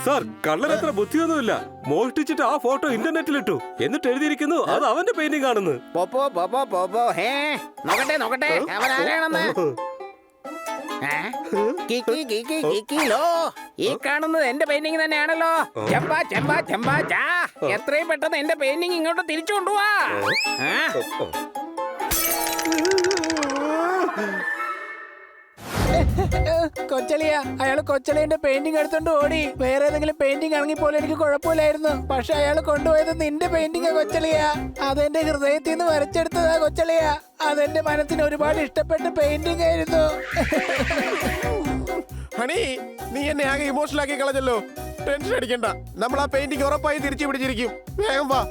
Sir കള്ളനത്ര ബുദ്ധിയൊന്നുമില്ല. മോഷ്ടിച്ചിട്ട് ആ photo ഇന്റർനെറ്റിലിട്ടു. എന്നിട്ട് എഴുതിയിരിക്കുന്നു അത് അവന്റെ പെയിന്റിംഗ് ആണെന്ന്. നോക്കട്ടെ അവനാരാണെന്ന്. ഈ കാണുന്നത് എന്റെ പെയിന്റിംഗ് തന്നെയാണല്ലോ. എത്രയും പെട്ടെന്ന് എന്റെ പെയിന്റിംഗ് ഇങ്ങോട്ട് തിരിച്ചു കൊണ്ടുപോവാ. കൊച്ചളിയ അയാള് കൊച്ചളിന്റെ പെയിന്റിംഗ് എടുത്തോണ്ട് ഓടി. വേറെ ഏതെങ്കിലും പെയിന്റിംഗ് ആണെങ്കിൽ പോലും എനിക്ക് കുഴപ്പമില്ലായിരുന്നു. പക്ഷെ അയാള് കൊണ്ടുപോയത് നിന്റെ പെയിന്റിംഗ് കൊച്ചളിയ. അതെന്റെ ഹൃദയത്തിൽ നിന്ന് വരച്ചെടുത്തതാ കൊച്ചളിയ. അതെന്റെ മനസ്സിന് ഒരുപാട് ഇഷ്ടപ്പെട്ട പെയിന്റിംഗ് ആയിരുന്നു. ഹണി, നീ എന്നെ ആകെ ഇമോഷണൽ ആക്കി കളഞ്ഞല്ലോ. ടെൻഷൻ അടിക്കണ്ട, നമ്മൾ ആ പെയിന്റിംഗ് ഉറപ്പായി തിരിച്ചു പിടിച്ചിരിക്കും. വേഗം വാ.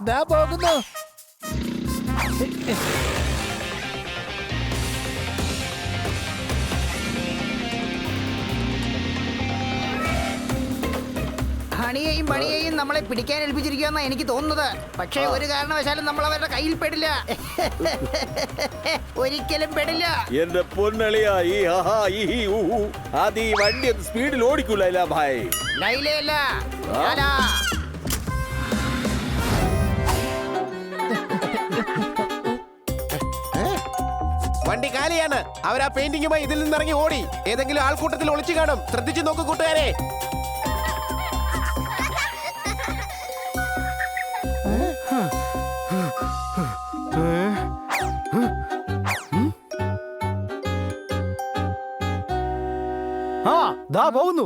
ദാ പോകുന്നു. ഹണിയെയും പണിയെയും നമ്മളെ പിടിക്കാൻ ഏൽപ്പിച്ചിരിക്കുമെന്നാണ് എനിക്ക് തോന്നുന്നത്. പക്ഷേ ഒരു കാരണവശാലും നമ്മൾ അവരുടെ കയ്യിൽ പെടില്ല. ഒരിക്കലും പെടില്ല. എന്റെ പൊന്നളിയാ, ഈ വണ്ടി സ്പീഡിൽ ഓടിക്കൂല ഭായ്. ലൈലയല്ല, ഞാനാ. വണ്ടി കാലിയാണ്. അവർ ആ പെയിന്റിംഗുമായി ഇതിൽ നിന്നിറങ്ങി ഓടി. ഏതെങ്കിലും ആൾക്കൂട്ടത്തിൽ ഒളിച്ചു കാണും. ശ്രദ്ധിച്ചു നോക്കൂ കൂട്ടുകാരെ. ദാ പോകുന്നു.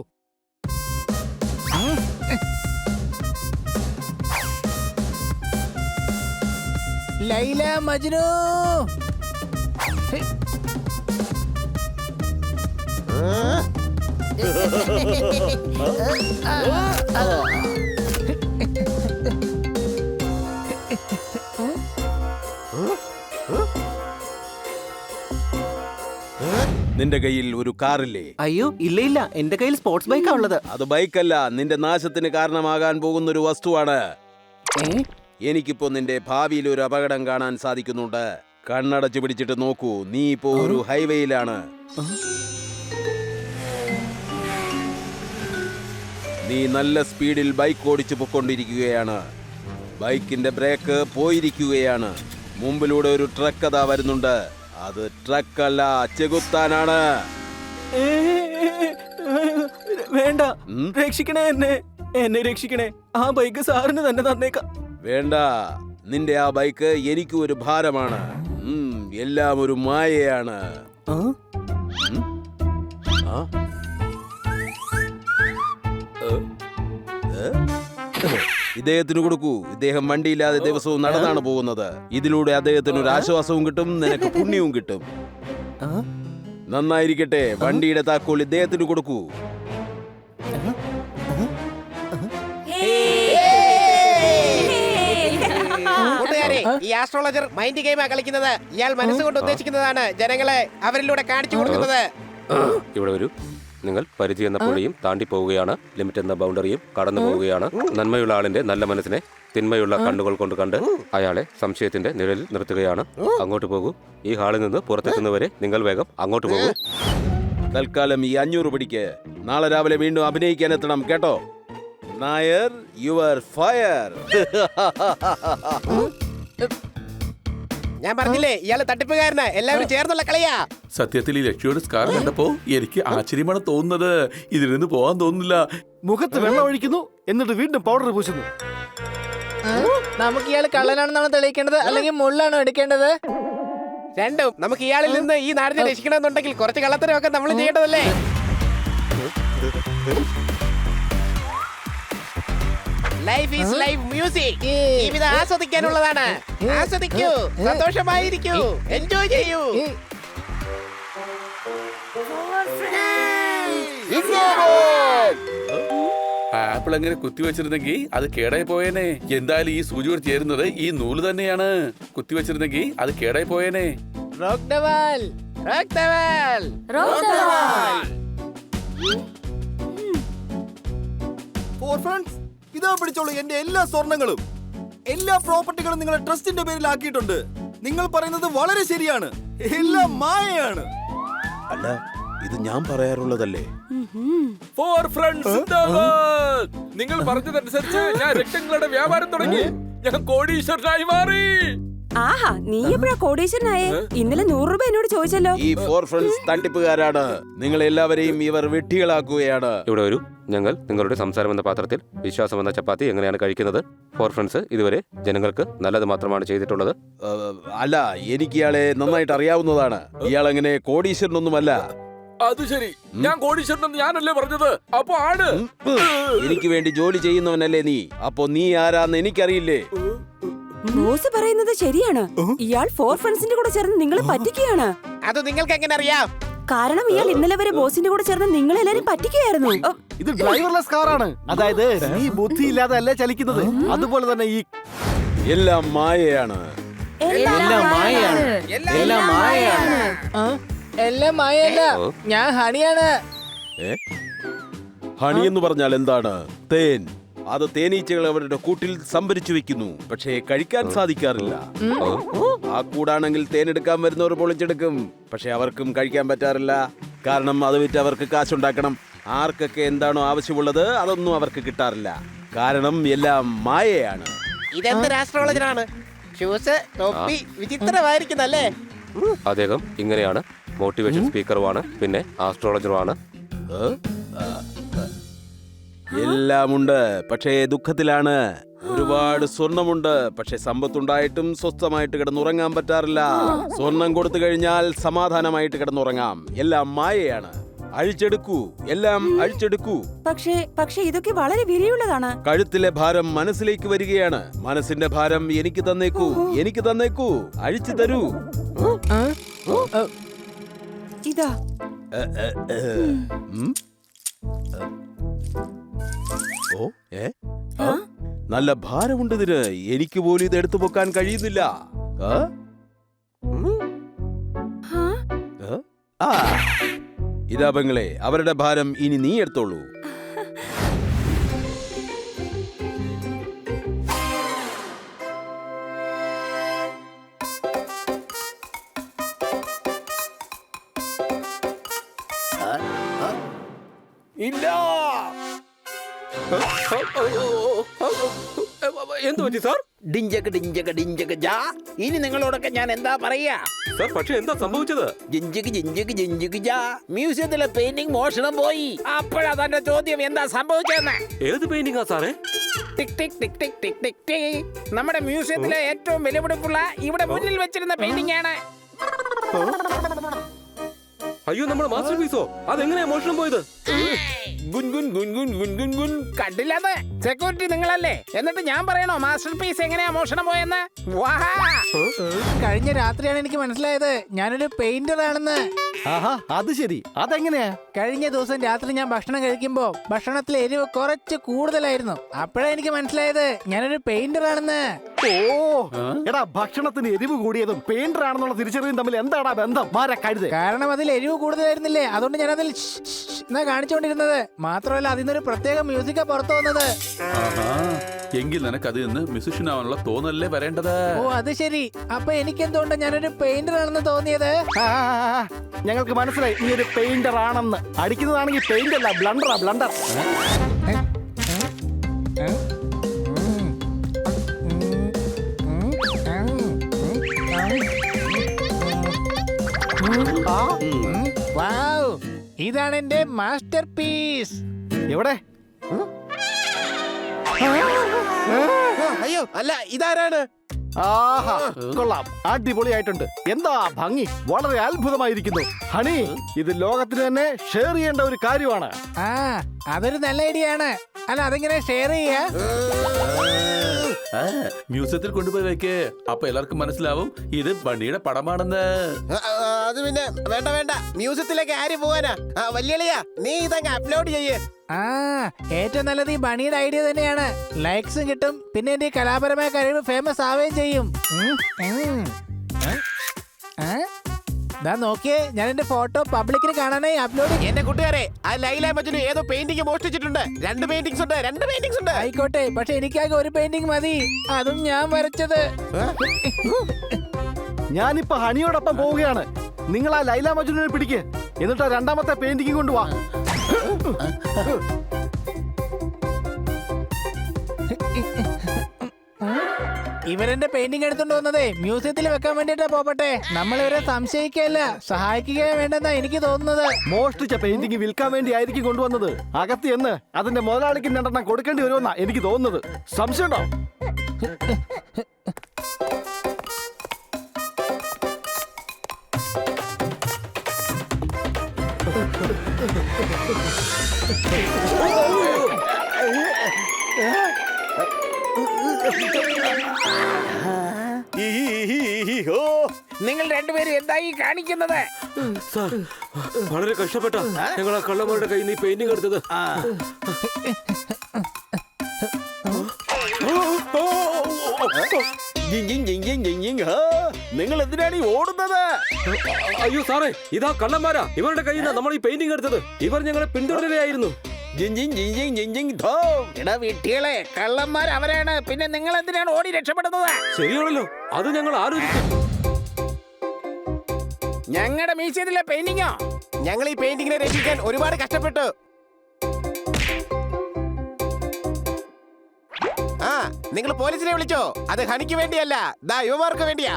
ലൈല മജ്നു. നിന്റെ കയ്യിൽ ഒരു കാറില്ലേ? അയ്യോ ഇല്ല, എന്റെ കയ്യിൽ സ്പോർട്സ് ബൈക്കാ ഉള്ളത്. അത് ബൈക്കല്ല, നിന്റെ നാശത്തിന് കാരണമാകാൻ പോകുന്ന ഒരു വസ്തുവാണ്. എനിക്കിപ്പോ നിന്റെ ഭാവിയിൽ ഒരു അപകടം കാണാൻ സാധിക്കുന്നുണ്ട്. കണ്ണടച്ചു പിടിച്ചിട്ട് നോക്കൂ. നീ ഇപ്പോ ഒരു ഹൈവേയിലാണ്. നീ നല്ല സ്പീഡിൽ ബൈക്ക് ഓടിച്ചു പൊക്കൊണ്ടിരിക്കുകയാണ്. ബൈക്കിന്റെ ബ്രേക്ക് പോയിരിക്കുകയാണ്. മുമ്പിലൂടെ ഒരു ട്രക്ക് അതാ വരുന്നുണ്ട്. അത് ട്രക്കല്ല, ചെകുത്താനാണ്. വേണ്ട, രക്ഷിക്കണേ എന്നെ രക്ഷിക്കണേ. ആ ബൈക്ക് സാറിന് തന്നെ തന്നേക്കാം. വേണ്ട, നിന്റെ ആ ബൈക്ക് എനിക്ക് ഒരു ഭാരമാണ്. എല്ലാം ഒരു മായയാണ്. ഇദ്ദേഹത്തിന് കൊടുക്കൂ. ഇദ്ദേഹം വണ്ടിയില്ലാതെ ദിവസവും നടന്നാണ് പോകുന്നത്. ഇതിലൂടെ അദ്ദേഹത്തിന് ഒരു ആശ്വാസവും കിട്ടും, നിനക്ക് പുണ്യവും കിട്ടും. നന്നായിരിക്കട്ടെ. വണ്ടിയുടെ താക്കോൽ ഇദ്ദേഹത്തിന് കൊടുക്കൂ. കൂട്ടുകാരെ, ഈ ആസ്ട്രോളജർ മൈൻഡ് ഗെയിമാ കളിക്കുന്നത്. ഇയാൾ മനസ്സുകൊണ്ട് ഉദ്ദേശിക്കുന്നതാണ് ജനങ്ങളെ അവരിലൂടെ കാണിച്ചു കൊടുക്കുന്നത്. ഇവിടെ വരൂ. നിങ്ങൾ പരിധി എന്ന പുഴയും താണ്ടി പോവുകയാണ്. ലിമിറ്റ് എന്ന ബൗണ്ടറിയും കടന്നു പോവുകയാണ്. നന്മയുള്ള ആളിന്റെ നല്ല മനസ്സിനെ തിന്മയുള്ള കണ്ണുകൾ കൊണ്ട് കണ്ട് അയാളെ സംശയത്തിന്റെ നിഴലിൽ നിർത്തുകയാണ്. അങ്ങോട്ട് പോകൂ. ഈ ഹാളിൽ നിന്ന് പുറത്തെത്തുന്നവരെ നിങ്ങൾ വേഗം അങ്ങോട്ട് പോകൂ. തൽക്കാലം ഈ 500 പിടിക്ക്. നാളെ രാവിലെ വീണ്ടും അഭിനയിക്കാൻ എത്തണം, കേട്ടോ? Nair, your fire. ഞാൻ പറഞ്ഞില്ലേ, ഇയാള് തട്ടിപ്പുകാരന്. എല്ലാവരും ചേർന്നുള്ള കളിയാ. സത്യത്തിൽ ഈ ലക്ഷ്മിയുടെ സ്കാർ കണ്ടപ്പോ എനിക്ക് ആശ്ചര്യമാണ് തോന്നുന്നത്. ഇതിൽ നിന്ന് പോകാൻ തോന്നുന്നില്ല. മുഖത്ത് വെള്ളം ഒഴിക്കുന്നു, എന്നിട്ട് വീണ്ടും പൗഡർ പൂശുന്നു. നമുക്ക് ഇയാൾ കള്ളനാണെന്നാണ് തെളിയിക്കേണ്ടത്, അല്ലെങ്കിൽ മുള്ളാണോ എടുക്കേണ്ടത്? രണ്ടും. നമുക്ക് ഇയാളിൽ നിന്ന് ഈ നാടിനെ രക്ഷിക്കണമെന്നുണ്ടെങ്കിൽ കുറച്ച് കള്ളത്തരമൊക്കെ നമ്മൾ ചെയ്യേണ്ടതല്ലേ? Life is life music. ജീവിതം ആസ്വദിക്കാനുള്ളതാണ്. ആസ്വദിക്കൂ, സന്തോഷമായിരിക്കൂ, എൻജോയ് ചെയ്യൂ. ആപ്പിൾ എങ്ങനെ കുത്തിവെച്ചിരുന്നെങ്കിൽ അത് കേടായി പോയേനെ. എന്തായാലും ഈ സൂചിയോട് ചേരുന്നത് ഈ നൂല് തന്നെയാണ്. കുത്തിവെച്ചിരുന്നെങ്കിൽ അത് കേടായി പോയേനെ. റോക്ക് ദ വാൽ, റോക്ക് ദ വാൽ, റോക്ക് ദ വാൽ. ഫോർ ഫ്രണ്ട്സ്, ഇതാ പിടിച്ചോളൂ എന്റെ എല്ലാ സ്വർണങ്ങളും. എല്ലാ പ്രോപ്പർട്ടികളും നിങ്ങളെ ട്രസ്റ്റിന്റെ പേരിൽ ആക്കിയിട്ടുണ്ട്. നിങ്ങൾ പറയുന്നത് വളരെ ശരിയാണ്. എല്ലാം മായയാണ്. അല്ല ഇത് ഞാൻ പറയാറുള്ളതല്ലേ? ഫോർ ഫ്രണ്ട്സ് നിങ്ങൾ പറഞ്ഞതനുസരിച്ച് ഞാൻ രക്തങ്ങളുടെ വ്യാപാരം തുടങ്ങി. ഞാൻ കോടീശ്വരനായി മാറി. ആഹാ, നീ എപ്പോഴാ കോടീശ്വരനായേ? ഇന്നലെ 100 രൂപ എന്നോട് ചോദിച്ചല്ലോ. ഈ ഫോർ ഫ്രണ്ട്സ് തട്ടിപ്പുകാരാണ്. നിങ്ങൾ എല്ലാവരെയും ഇവർ വെട്ടികളാക്കുകയാണ്. ഇവിടെ വരൂ. ഞങ്ങൾ നിങ്ങളുടെ സംസാരം എന്ന പാത്രത്തിൽ വിശ്വാസം എന്ന ചപ്പാത്തി എങ്ങനെയാണ് കഴിക്കുന്നത്? ഫോർ ഫ്രണ്ട്സ് ഇതുവരെ ജനങ്ങൾക്ക് നല്ലത് മാത്രമാണ് ചെയ്തിട്ടുള്ളത്. അല്ല, എനിക്ക് ഇയാളെ നന്നായിട്ട് അറിയാവുന്നതാണ്. ഇയാൾ അങ്ങനെ കോടീശ്വരനൊന്നുമല്ല. അത് ശരി, ഞാൻ കോടീശ്വരനെന്ന് ഞാനല്ലേ പറഞ്ഞത്? അപ്പൊ ആണ്. എനിക്ക് വേണ്ടി ജോലി ചെയ്യുന്നവനല്ലേ നീ? അപ്പൊ നീ ആരാന്ന് എനിക്കറിയില്ലേ? ബോസ് പറയുന്നത് ശരിയാണ്. ഇയാൾ ഫോർ ഫ്രണ്ട്സിന്റെ കൂടെ ചേർന്ന് നിങ്ങളെ പറ്റിക്കുകയാണ്. അത് നിങ്ങൾക്ക് എങ്ങനെ അറിയാം? കാരണം ഇയാൾ ഇന്നലെ വരെ ബോസിന്റെ കൂടെ ചേർന്ന് നിങ്ങളെല്ലാരും പറ്റിക്കുകയായിരുന്നു. ഇത് ഡ്രൈവർലെസ് കാറാണ്. അതായത് ഈ ബുദ്ധിയില്ലാതെ അല്ലേ ചലിക്കുന്നത്. അതുപോലെ തന്നെ ഈ എല്ലാം മായയാണ്. എല്ലാം മായയാണ്. എല്ലാം മായയാണ്. എല്ലാം മായല്ല, ഞാൻ ഹണിയാണ്. ഹണി എന്ന് പറഞ്ഞാൽ എന്താണ്? തേൻ. അത് തേനീച്ചകൾ അവരുടെ കൂട്ടിൽ സംഭരിച്ചു വെക്കുന്നു, പക്ഷേ കഴിക്കാൻ സാധിക്കാറില്ല. ആ കൂടാണെങ്കിൽ തേനെടുക്കാൻ വരുന്നവർ പൊളിച്ചെടുക്കും, പക്ഷെ അവർക്കും കഴിക്കാൻ പറ്റാറില്ല. കാരണം അത് വിറ്റ് അവർക്ക് കാശുണ്ടാക്കണം. ആർക്കൊക്കെ എന്താണോ ആവശ്യമുള്ളത് അതൊന്നും അവർക്ക് കിട്ടാറില്ല. കാരണം എല്ലാം മായയാണ്. ഇതെന്ത് ആസ്ട്രോളജറാണ്? ഷൂസ് തൊപ്പി വിചിത്രമായിരിക്കുന്നല്ലേ? അദ്ദേഹം ഇങ്ങനെയാണ്. മോട്ടിവേഷൻ സ്പീക്കറുമാണ്, പിന്നെ ആസ്ട്രോളജറുമാണ്. എല്ലാമുണ്ട്, പക്ഷേ ദുഃഖത്തിലാണ്. ഒരുപാട് സ്വർണമുണ്ട്, പക്ഷെ സമ്പത്തുണ്ടായിട്ടും സ്വസ്ഥമായിട്ട് കിടന്നുറങ്ങാൻ പറ്റാറില്ല. സ്വർണം കൊടുത്തു കഴിഞ്ഞാൽ സമാധാനമായിട്ട് കിടന്നുറങ്ങാം. എല്ലാം മായയാണ്. അഴിച്ചെടുക്കൂ, എല്ലാം അഴിച്ചെടുക്കൂ. പക്ഷേ ഇതൊക്കെ വളരെ വിലയുള്ളതാണ്. കഴുത്തിലെ ഭാരം മനസ്സിലേക്ക് വരികയാണ്. മനസ്സിന്റെ ഭാരം എനിക്ക് തന്നേക്കൂ, എനിക്ക് തന്നേക്കൂ. അഴിച്ചു തരൂ. ഇതാ. ഓ, നല്ല ഭാരമുണ്ട് ഇതിന്. എനിക്ക് പോലും ഇത് എടുത്തു പൊക്കാൻ കഴിയുന്നില്ല. ഇതാ പെങ്ങളെ, അവരുടെ ഭാരം ഇനി നീ എടുത്തോളൂ. ഇല്ല. എന്ത് പറ്റി സാർ? ഡിഞ്ചക ഡിഞ്ചക ഡിഞ്ചക ജാ. ഇനി നിങ്ങളോടൊക്കെ ഞാൻ എന്താ പറയാ? സാർ, പക്ഷെ എന്താ സംഭവിച്ചത്? ജിഞ്ചിക്ക് ജിഞ്ചിക്ക് ജിഞ്ചിക്ക് ജാ. മ്യൂസിയത്തിലെ പെയിന്റിംഗ് മോഷണം പോയി. അപ്പോഴാ തന്റെ ചോദ്യം എന്താ സംഭവിച്ചതെന്ന്. ഏത് പെയിന്റിംഗാ സാറേ? ടിക് ടിക് ടിക് ടിക് ടിക് ടിക് ടിക്. നമ്മുടെ മ്യൂസിയത്തിലെ ഏറ്റവും വിലപിടിപ്പുള്ള ഇവിടെ മുന്നിൽ വെച്ചിരുന്ന പെയിന്റിംഗ് ആണ്. അയ്യോ, നമ്മുടെ മാസ്റ്റർ പീസോ? അതെങ്ങനെയാ മോഷണം പോയത്? കണ്ടില്ലത് സെക്യൂരിറ്റി നിങ്ങളല്ലേ? എന്നിട്ട് ഞാൻ പറയണോ മാസ്റ്റർ പീസ് എങ്ങനെയാ മോഷണം പോയെന്ന്? കഴിഞ്ഞ രാത്രിയാണ് എനിക്ക് മനസ്സിലായത് ഞാനൊരു പെയിന്റർ ആണെന്ന്. ആഹാ, അത് ശരി. അതെങ്ങനെയാ? കഴിഞ്ഞ ദിവസം രാത്രി ഞാൻ ഭക്ഷണം കഴിക്കുമ്പോ ഭക്ഷണത്തിലെ എരിവ് കുറച്ച് കൂടുതലായിരുന്നു. അപ്പോഴാ എനിക്ക് മനസ്സിലായത് ഞാനൊരു പെയിന്റർ ആണെന്ന്. ഓ, എടാ, ഭക്ഷണത്തിന് എരിവ് കൂടിയതും പെയിന്റർ ആണെന്നുള്ള തിരിച്ചറിവും തമ്മിൽ എന്താടാ ബന്ധം? കഴുത. കാരണം അതിൽ എരിവ് കൂടുതലായിരുന്നില്ലേ, അതുകൊണ്ട് ഞാൻ അതിൽ എന്നാ കാണിച്ചുകൊണ്ടിരുന്നത്. മാത്രമല്ല അതിന്നൊരു പ്രത്യേക മ്യൂസിക്കാ പുറത്തു വന്നത്. എങ്കിൽ നിനക്ക് അതിൽ നിന്ന് മ്യൂസിഷ്യൻ ആവാനുള്ള തോന്നലല്ലേ വരേണ്ടത്. ഓ, അത് ശരി. അപ്പൊ എനിക്കെന്തുകൊണ്ട് ഞാനൊരു പെയിന്റർ ആണെന്ന് തോന്നിയത്? ഞങ്ങൾക്ക് മനസ്സിലായി നീ ഒരു പെയിന്റർ ആണെന്ന്. അടിക്കുന്നതാണെങ്കിൽ പെയിന്റ് അല്ല, ബ്ലണ്ടറാ, ബ്ലണ്ടർ. വൗ, ഇതാണ് എന്റെ മാസ്റ്റർ പീസ്. എവിടെ? അയ്യോ, അല്ല, ഇതാരാണ്? ആഹാ, കൊള്ളാം, അടിപൊളിയായിട്ടുണ്ട്. എന്താ ഭംഗി, വളരെ അത്ഭുതമായിരിക്കുന്നു. ഹണി, ഇത് ലോകത്തിന് തന്നെ ഷെയർ ചെയ്യേണ്ട ഒരു കാര്യമാണ്. ആ, അതൊരു നല്ല ഐഡിയ ആണ്. അല്ല, അതെങ്ങനെ ഷെയർ ചെയ്യാ? മ്യൂസിയത്തിൽ കൊണ്ടുപോയി വെക്ക്. അപ്പൊ എല്ലാവർക്കും മനസ്സിലാവും ഇത് ബണ്ണിയുടെ പടമാണെന്ന്. അത് പിന്നെ വേണ്ട വേണ്ട, മ്യൂസിയത്തിലേക്ക് ആര് പോവാനാ? വല്യളിയാ, നീ ഇതങ്ങ് അപ്ലോഡ് ചെയ്യേ. ആ, ഏറ്റവും നല്ലത് ഈ ബണിയുടെ ഐഡിയ തന്നെയാണ്. ലൈക്സും കിട്ടും, പിന്നെ എന്റെ ഈ കലാപരമായ കഴിവ് ഫേമസ് ആവുകയും ചെയ്യും. ദാ നോക്കിയേ, ഞാൻ എന്റെ ഫോട്ടോ പബ്ലിക്കിന് കാണാനായി അപ്ലോഡ് ചെയ്യും. എന്റെ കൂട്ടുകാരെ, ആ ലൈല മജ്നു ഏതോ പെയിന്റിംഗ് മോഷ്ടിച്ചിട്ടുണ്ട്. രണ്ട് പെയിന്റിംഗ്സ് ഉണ്ട്. ആയിക്കോട്ടെ, പക്ഷെ എനിക്കാകെ ഒരു പെയിന്റിംഗ് മതി, അതും ഞാൻ വരച്ചത്. ഞാനിപ്പോ ഹണിയോടൊപ്പം പോവുകയാണ്. നിങ്ങൾ ആ ലൈല മജ്നുവിനെ പിടിക്ക്, എന്നിട്ട് ആ രണ്ടാമത്തെ പെയിന്റിംഗ് കൊണ്ടുവാ. ഇവരെന്റെ പെയിന്റിംഗ് എടുത്തോണ്ട് വന്നതേ മ്യൂസിയത്തിൽ വെക്കാൻ വേണ്ടിട്ടാ പോപ്പട്ടെ. നമ്മൾ ഇവരെ സംശയിക്കുകയല്ല, സഹായിക്കുകയോ വേണ്ടെന്നാ എനിക്ക് തോന്നുന്നത്. മോഷ്ടിച്ച പെയിന്റിംഗ് വിൽക്കാൻ വേണ്ടി ആയിരിക്കും കൊണ്ടുവന്നത്. അകത്ത് എന്ന് അതിന്റെ മുതലാളിക്ക് 2 കൊടുക്കേണ്ടി വരുമെന്നാ എനിക്ക് തോന്നുന്നത്. സംശയമുണ്ടോ? നിങ്ങൾ രണ്ടുപേരും എന്തായി കാണിക്കുന്നത്? സാർ, വളരെ കഷ്ടപ്പെട്ട ഞങ്ങൾ ആ കള്ളന്മാരുടെ കയ്യിൽ നിന്ന് പെയിന്റിംഗ് എടുത്തത്. നിങ്ങൾ എന്തിനാണ് ഈ ഓടുന്നത്? അയ്യോ സാറേ, ഇതാ കള്ളന്മാരാ. ഇവരുടെ കയ്യിൽ നിന്ന് നമ്മൾ ഈ പെയിന്റിംഗ് എടുത്തത്. ഇവർ ഞങ്ങളെ പിന്തുടരുകയായിരുന്നു. എടാ വിട്ടികളെ, കള്ളന്മാർ അവരാണ്. പിന്നെ നിങ്ങൾ എന്തിനാണ് ഓടി രക്ഷപ്പെടുന്നത്? ശരിയാണല്ലോ, അത് ഞങ്ങൾ ആലോചിച്ചു. ഞങ്ങളുടെ മ്യൂസിയത്തിലെ പെയിന്റിങ്ങോ? ഞങ്ങൾ ഈ പെയിന്റിങ്ങിനെ രക്ഷിക്കാൻ ഒരുപാട് കഷ്ടപ്പെട്ടു. ആ, നിങ്ങൾ പോലീസിനെ വിളിച്ചോ? അത് ഹണിക്ക് വേണ്ടിയല്ല, ദാ യുവമാർക്ക് വേണ്ടിയാ.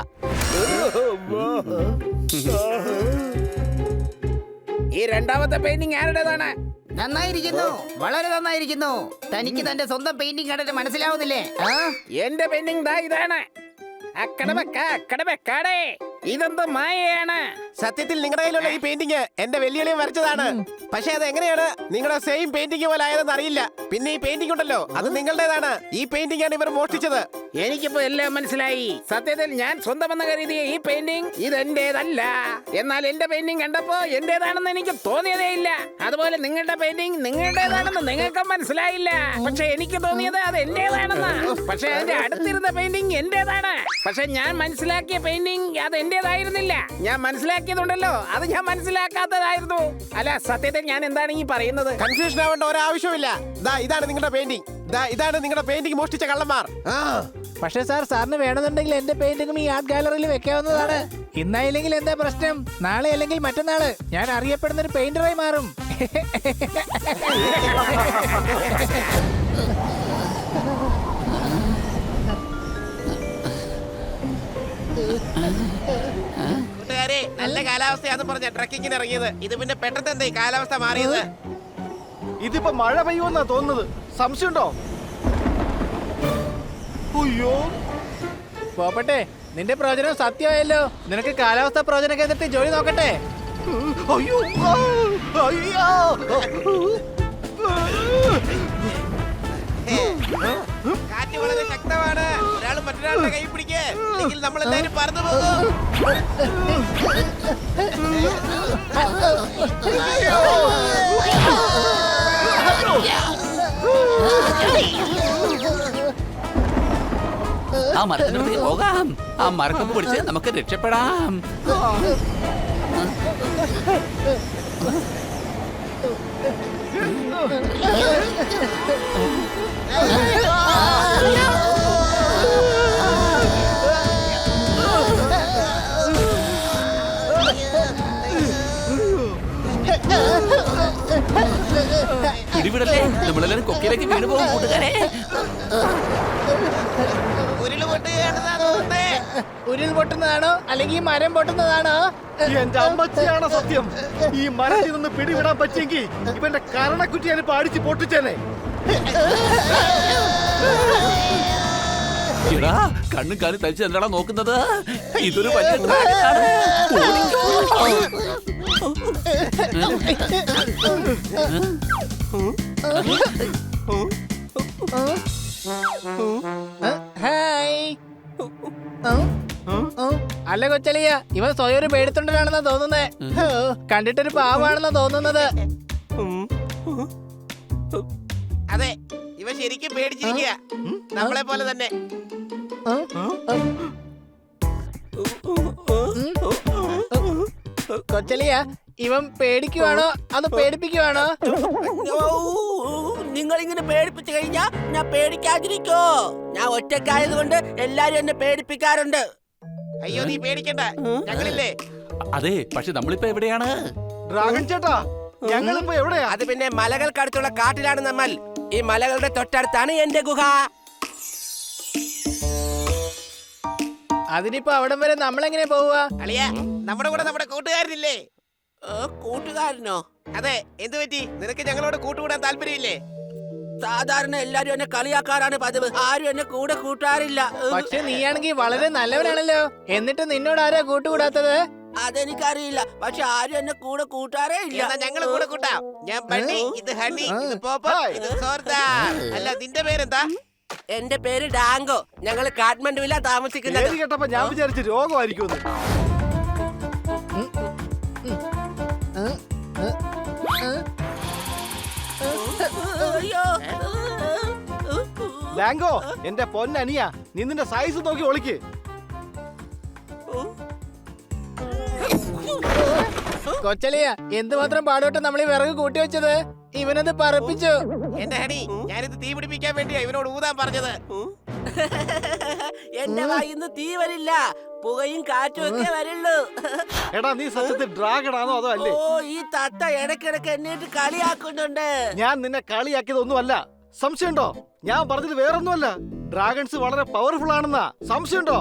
ഈ രണ്ടാമത്തെ പെയിന്റിംഗ് ആരുടേതാണ്? നന്നായിരിക്കുന്നു, വളരെ നന്നായിരിക്കുന്നു. തനിക്ക് തന്റെ സ്വന്തം പെയിന്റിംഗ് കണ്ടിട്ട് മനസ്സിലാവുന്നില്ലേ? എന്റെ പെയിന്റിംഗ് ദാ ഇതാണ്. അക്കടമക്കാടേ, ഇതെന്ത് മായയാണ്? സത്യത്തിൽ നിങ്ങളുടെ കയ്യിലുള്ള ഈ പെയിന്റിംഗ് എന്റെ വെല്ലുവിളിയും വരച്ചതാണ്. പക്ഷെ അത് എങ്ങനെയാണ് നിങ്ങളുടെ സെയിം പെയിന്റിംഗ് പോലെ ആയതെന്ന് അറിയില്ല. പിന്നെ ഈ പെയിന്റിംഗ് ഉണ്ടല്ലോ, അത് നിങ്ങളുടേതാണ്. ഈ പെയിന്റിംഗ് ആണ് ഇവർ മോഷ്ടിച്ചത്. എനിക്കിപ്പോ എല്ലാം മനസ്സിലായി. സത്യത്തിൽ ഞാൻ സ്വന്തമെന്ന് കരുതിയ ഈ പെയിന്റിംഗ് ഇതെന്റേതല്ല. എന്നാൽ എന്റെ പെയിന്റിംഗ് കണ്ടപ്പോ എന്റേതാണെന്ന് എനിക്ക് തോന്നിയതേ ഇല്ല. അതുപോലെ നിങ്ങളുടെ പെയിന്റിംഗ് നിങ്ങളുടേതാണെന്ന് നിങ്ങൾക്ക് മനസ്സിലായില്ല. പക്ഷെ എനിക്ക് തോന്നിയത് അത് എന്റേതാണെന്ന്. പക്ഷെ അതിന്റെ അടുത്തിരുന്ന പെയിന്റിംഗ് എന്റേതാണ്. പക്ഷെ ഞാൻ മനസ്സിലാക്കിയ പെയിന്റിംഗ് അത് എന്റേതായിരുന്നില്ല. ഞാൻ മനസ്സിലാക്കിയതുണ്ടല്ലോ, അത് ഞാൻ മനസ്സിലാക്കാത്തതായിരുന്നു. അല്ല, സത്യത്തിൽ ഞാൻ എന്താണ് ഈ പറയുന്നത്? കൺഫ്യൂഷൻ ആവേണ്ട ഒരാവശ്യമില്ല. ദാ ഇതാണ് നിങ്ങളുടെ പെയിന്റിംഗ്. ദാ ഇതാണ് നിങ്ങളുടെ പെയിന്റിംഗ് മോഷ്ടിച്ച കള്ളന്മാർ. പക്ഷെ സാർ, സാറിന് വേണമെന്നുണ്ടെങ്കിൽ എന്റെ പെയിന്റിംഗും ഈ ആർട്ട് ഗാലറിയിൽ വെക്കാവുന്നതാണ്. ഇന്നായില്ലെങ്കിൽ എന്താ പ്രശ്നം? നാളെ അല്ലെങ്കിൽ മറ്റന്നാള് ഞാൻ അറിയപ്പെടുന്ന ഒരു പെയിന്ററായി മാറും. കൂട്ടുകാരെ, നല്ല കാലാവസ്ഥയാന്ന് പറഞ്ഞ ട്രക്കിങ്ങിന് ഇറങ്ങിയത്. ഇത് പിന്നെ പെട്ടെന്ന് എന്താ ഈ കാലാവസ്ഥ മാറിയത്? ഇതിപ്പോ മഴ പെയ്യുമെന്നാ തോന്നുന്നത്. സംശയമുണ്ടോ? അയ്യോ, പോപ്പട്ടെ, നിന്റെ പ്രവചനം സത്യമായല്ലോ. നിനക്ക് കാലാവസ്ഥ പ്രവചന കേന്ദ്രത്തിൽ ജോലി നോക്കട്ടെ. അയ്യോ, അയ്യോ. കാറ്റ് വളരെ ശക്തമാണ്. ഒരാൾ മറ്റൊരാളുടെ കൈ പിടിക്കേ, അല്ലെങ്കിൽ നമ്മളെല്ലാരും പറന്നു പോകും. ആ മരത്തിനടുത്തേക്ക് പോകാം. ആ മരക്കൊമ്പ് പിടിച്ച് നമുക്ക് രക്ഷപ്പെടാം. പിടിവിടല്ലേ, നമ്മളെല്ലാരും കൊക്കയിലേക്ക് വീണ് പോകും കൂട്ടുകാരെ. ഉരുൾ പൊട്ടുന്നതാണോ അല്ലെങ്കിൽ മരം പൊട്ടുന്നതാണോ? എന്റെ അമ്മച്ചിയാണ് സത്യം. ഈ മരത്തിൽ നിന്ന് പിടിവിടാൻ പറ്റിയെങ്കിൽ ഇവന്റെ കരണക്കുറ്റി ഞാൻ അടിച്ച് പൊട്ടിച്ചേനെ. എടാ, കണ്ണും കാലും തരിച്ച് എന്താടാ നോക്കുന്നത്? ഇതൊരു വലിയ ട്രാക്കാണ്. ഓടിക്കോ. ഹായ്. അല്ല കൊച്ചലിയ, ഇവൻ സ്വയം ഒരു പേടിത്തൊണ്ടനാണെന്നാ തോന്നുന്നേ. കണ്ടിട്ടൊരു പാവാണെന്നാ തോന്നുന്നത്. അതെ, ഇവ ശരിക്കും പേടിച്ചിരിക്കുക, നമ്മളെ പോലെ തന്നെ. കൊച്ചലിയ, ഇവൻ പേടിക്കുവാണോ അതോ പേടിപ്പിക്കുവാണോ? നിങ്ങൾ ഇങ്ങനെ പേടിപ്പിച്ചു കഴിഞ്ഞാ ഞാൻ പേടിക്കാതിരിക്കോ? ഞാൻ ഒറ്റക്കായത് കൊണ്ട് എല്ലാരും എന്നെ പേടിപ്പിക്കാറുണ്ട്. അയ്യോ നീ പേടിക്കണ്ട, ഞങ്ങളില്ലേ. അതെ, പക്ഷെ നമ്മളിപ്പോ എവിടെയാണ്? ഡ്രാഗൺ ചേട്ടാ, ഞങ്ങളിപ്പോ എവിടെയാ? അത് പിന്നെ മലകൾക്കടുത്തുള്ള കാട്ടിലാണ് നമ്മൾ. ഈ മലകളുടെ തൊട്ടടുത്താണ് എന്റെ ഗുഹ. അതിനിപ്പോ അവിടം വരെ നമ്മളെങ്ങനെ പോവുക? അളിയ, നമ്മുടെ കൂടെ നമ്മുടെ കൂട്ടുകാരനില്ലേ? കൂട്ടുകാരനോ? അതെ, എന്തു പറ്റി? നിനക്ക് ഞങ്ങളോട് കൂട്ടുകൂടാൻ താല്പര്യമില്ലേ? സാധാരണ എല്ലാരും എന്നെ കളിയാക്കാറാണ് പതിവ്. ആരും എന്നെ കൂടെ കൂട്ടാറില്ല. പക്ഷെ നീയാണെങ്കിൽ വളരെ നല്ലവനാണല്ലോ. എന്നിട്ട് നിന്നോട് ആരാ കൂട്ടുകൂടാത്തത്? അതെനിക്കറിയില്ല, പക്ഷെ ആരും എന്നെ കൂടെ കൂട്ടാറേ ഇല്ല. ഞങ്ങൾ കൂടെ കൂട്ടാം. ഞാൻ ബണ്ണി, ഇത് ഹണി, ഇത് പോപ്പ, ഇത് സോർദാർ. അല്ല, നിന്റെ പേരെന്താ? എന്റെ പേര് ഡാങ്കോ. ഞങ്ങൾ കാഠ്മണ്ഡുവിലാ താമസിക്കുന്നത്. പേര് കേട്ടപ്പോ ഞാൻ വിചാരിച്ചു രോഗമായിരിക്കും. ലാങ്കോ, എന്റെ പൊന്നനിയ, നീ നിന്റെ സൈസ് നോക്കി ഒളിക്ക്. കൊച്ചളിയ, എന്തുമാത്രം പാടോട്ട് നമ്മൾ ഈ വിറക് കൂട്ടി വെച്ചത്. ഇവനത് പറപ്പിച്ചു. എന്റെ ഹണി, ഞാനിത് തീ പിടിപ്പിക്കാൻ വേണ്ടിയാ ഇവനോട് ഊതാൻ പറഞ്ഞത്. എന്റെ വായിന്ന് തീ വരില്ല, പുകയും കാറ്റും ഒക്കെ വരുള്ളൂ. എടാ, നീ സത്യത്തിൽ ഡ്രാഗൺ ആണോ അതോ അല്ലേ? ഓ, ഈ തത്ത ഇടക്കിടക്ക് എന്നിട്ട് കളിയാക്കുന്നുണ്ട്. ഞാൻ നിന്നെ കളിയാക്കിയതൊന്നുമല്ല. സംശയമുണ്ടോ? ഞാൻ പറഞ്ഞത് വേറൊന്നുമല്ല. ഡ്രാഗൺസ് വളരെ പവർഫുൾ ആണെന്നാ. സംശയമുണ്ടോ?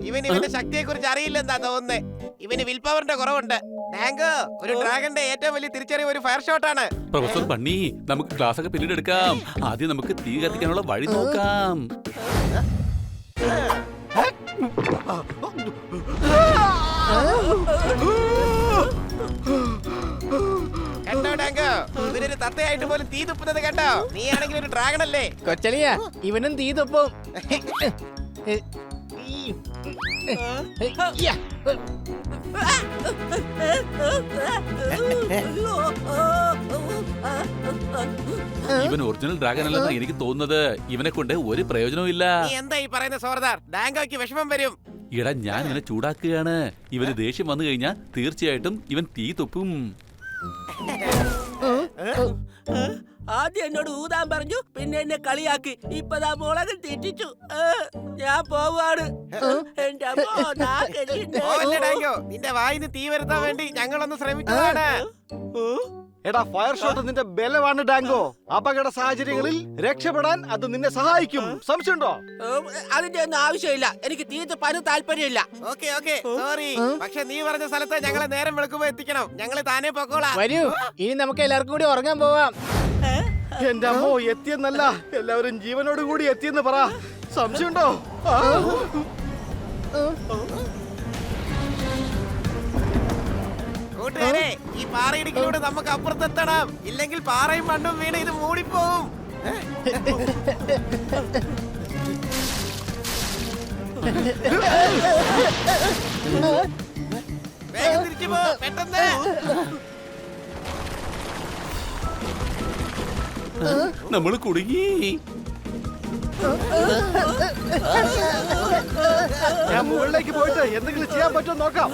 ഇവന് ഇവന്റെ ശക്തിയെ കുറിച്ച് അറിയില്ലെന്നാ തോന്നുന്നേ. ഇവന് വിൽ പവറിന്റെ കുറവുണ്ട്. ഡാങ്കോ, ഒരു ഡ്രാഗന്റെ ഏറ്റവും വലിയ തിരിച്ചറിവ് ഒരു ഫയർ ഷോട്ട് ആണ്. പ്രൊഫസർ ബണ്ണി, നമുക്ക് ക്ലാസ് ഒക്കെ പിന്നീട് എടുക്കാം. ആദ്യം നമുക്ക് തീ കത്തിക്കാനുള്ള വഴി നോക്കാം. കണ്ടോ ഡാങ്കോ, ഇവനൊരു തത്തയായിട്ട് പോലും തീ തുപ്പുന്നത് കണ്ടോ? നീ ആണെങ്കിൽ ഒരു ഡ്രാഗൺ അല്ലേ? കൊച്ചളിയ, ഇവനും തീ തുപ്പും. ഇവൻ ഒറിജിനൽ ഡ്രാഗൺ അല്ലെന്നാ എനിക്ക് തോന്നുന്നത്. ഇവനെ കൊണ്ട് ഒരു പ്രയോജനവും ഇല്ല. നീ എന്താ ഈ പറയുന്ന സോർദാർ? ഡാങ്കോയ്ക്ക് വിഷമം വരും. എടാ, ഞാൻ ഇവനെ ചൂടാക്കുകയാണ്. ഇവന് ദേഷ്യം വന്നു കഴിഞ്ഞാൽ തീർച്ചയായിട്ടും ഇവൻ തീ തുപ്പും. ആദ്യം എന്നോട് ഊതാൻ പറഞ്ഞു, പിന്നെ എന്നെ കളിയാക്കി. ഇപ്പതാ മുളക് തെറ്റിച്ചു. ഞാൻ പോവാണ്. നിന്റെ വായിന്ന് തീ വരുത്താൻ വേണ്ടി ഞങ്ങളൊന്ന് ശ്രമിച്ചതാണ്. എടാ, ഫയർ ഷോട്ട് നിന്റെ ബലമാണ് ഡാങ്കോ. അപകട സാഹചര്യങ്ങളിൽ രക്ഷപ്പെടാൻ അത് നിന്നെ സഹായിക്കും. സംശയമുണ്ടോ? അതിന്റെ ഒന്നും ആവശ്യമില്ല. എനിക്ക് തീ തുപ്പാനും താല്പര്യമില്ല. Okay okay, sorry. പക്ഷെ നീ പറഞ്ഞ സ്ഥലത്ത് ഞങ്ങളെ നേരം വെളുക്കുമ്പോ എത്തിക്കണം. ഞങ്ങള് താനേ പൊക്കോളാം. വരൂ, ഇനി നമുക്ക് എല്ലാവർക്കും കൂടി ഉറങ്ങാൻ പോവാം. എന്റെ അമ്മോ, എത്തിയെന്നല്ല, എല്ലാവരും ജീവനോട് കൂടി എത്തിയെന്ന് പറ. സംശയമുണ്ടോ? കൂട്ടുകാരെ, ഈ പാറയിടുക്കിലൂടെ നമുക്ക് അപ്പുറത്തെത്തണം. ഇല്ലെങ്കിൽ പാറയും മണ്ണും വീണ് ഇത് മൂടിപ്പോവും. വേഗം തിരിച്ചു പോ, പെട്ടെന്ന്. നമ്മൾ കുടുങ്ങി. ഞാൻ മുകളിലേക്ക് പോയിട്ട് എന്തെങ്കിലും ചെയ്യാൻ പറ്റുമോ നോക്കാം.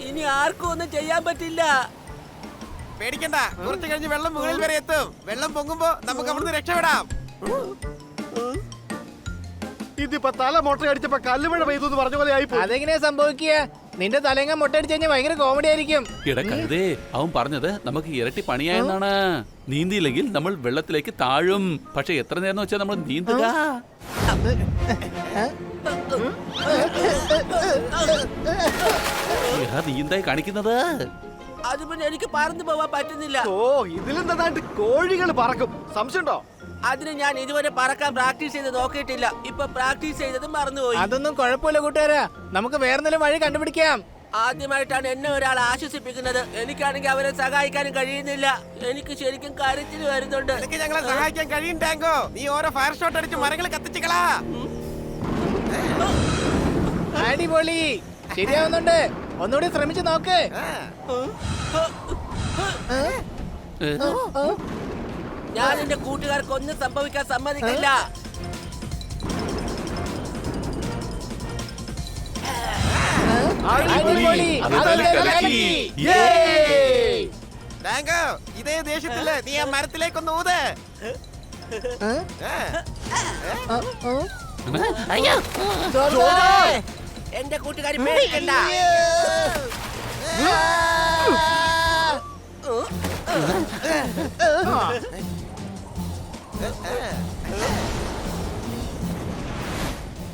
ഇനി ആർക്കും ഒന്നും ചെയ്യാൻ പറ്റില്ല. പേടിക്കണ്ട, കുറച്ച് കഴിഞ്ഞ് വെള്ളം മുകളിൽ വരെ എത്തും. വെള്ളം പൊങ്ങുമ്പോ നമുക്ക് അവിടുന്ന് രക്ഷപ്പെടാം. ഇതിപ്പോ തല മൊട്ടയടിച്ചപ്പോ കല്ലുമഴ പെയ്തു എന്ന് പറഞ്ഞ പോലെ ആയിപ്പോ. അതെങ്ങനെയാ സംഭവിക്കുക? നിന്റെ തലങ്ങ മുട്ടടിച്ചു കഴിഞ്ഞാൽ ഭയങ്കര കോമഡി ആയിരിക്കും. ഇടക്കരുതേ, അവൻ പറഞ്ഞത് നമുക്ക് ഇരട്ടി പണിയായെന്നാണ്. നീന്തിയില്ലെങ്കിൽ നമ്മൾ വെള്ളത്തിലേക്ക് താഴും. പക്ഷെ എത്ര നേരം വെച്ചാൽ നമ്മൾ നീന്തുക? നീന്തായി കാണിക്കുന്നത്. അത് പിന്നെ എനിക്ക് പറന്നു പോവാൻ പറ്റുന്നില്ല. ഓ, ഇതിലെന്താണ്ട് കോഴികൾ പറക്കും. സംശയമുണ്ടോ? അതിന് ഞാൻ ഇതുവരെ പറക്കാൻ പ്രാക്ടീസ് ചെയ്ത് നോക്കിയിട്ടില്ല. ഇപ്പൊ പ്രാക്ടീസ് ചെയ്തത് മറന്നുപോയി. അതൊന്നും കുഴപ്പമില്ല കൂട്ടുകാരാ, നമുക്ക് വേറെന്തെങ്കിലും വഴി കണ്ടുപിടിക്കാം. ആദ്യമായിട്ടാണ് എന്നെ ഒരാൾ ആശ്വസിപ്പിക്കുന്നത്. എനിക്കാണെങ്കിൽ അവരെ സഹായിക്കാനും കഴിയുന്നില്ല. എനിക്ക് ശരിക്കും കരച്ചില് വരുന്നുണ്ട്. എനിക്ക് ഞങ്ങളെ സഹായിക്കാൻ കഴിയും ടാങ്കോ. നീ ഓരോ ഫയർ ഷോട്ട് അടിച്ച് മരങ്ങൾ കത്തിച്ചേക്കളാ. അടിപൊളി, ശരിയാവുന്നുണ്ട്. ഒന്നുകൂടി ശ്രമിച്ചു നോക്ക്. ഞാൻ എന്റെ കൂട്ടുകാർക്ക് ഒന്നും സംഭവിക്കാൻ സമ്മതിക്കില്ല. അടിപൊളി, അത് നല്ല അതെല്ലാം കളി. കളി. ഡാങ്കോ ഇതേ ദേഷ്യത്തില് നീ ആ മരത്തിലേക്കൊന്ന് ഊത്. എന്റെ കൂട്ടുകാരി പേടിക്കണ്ട.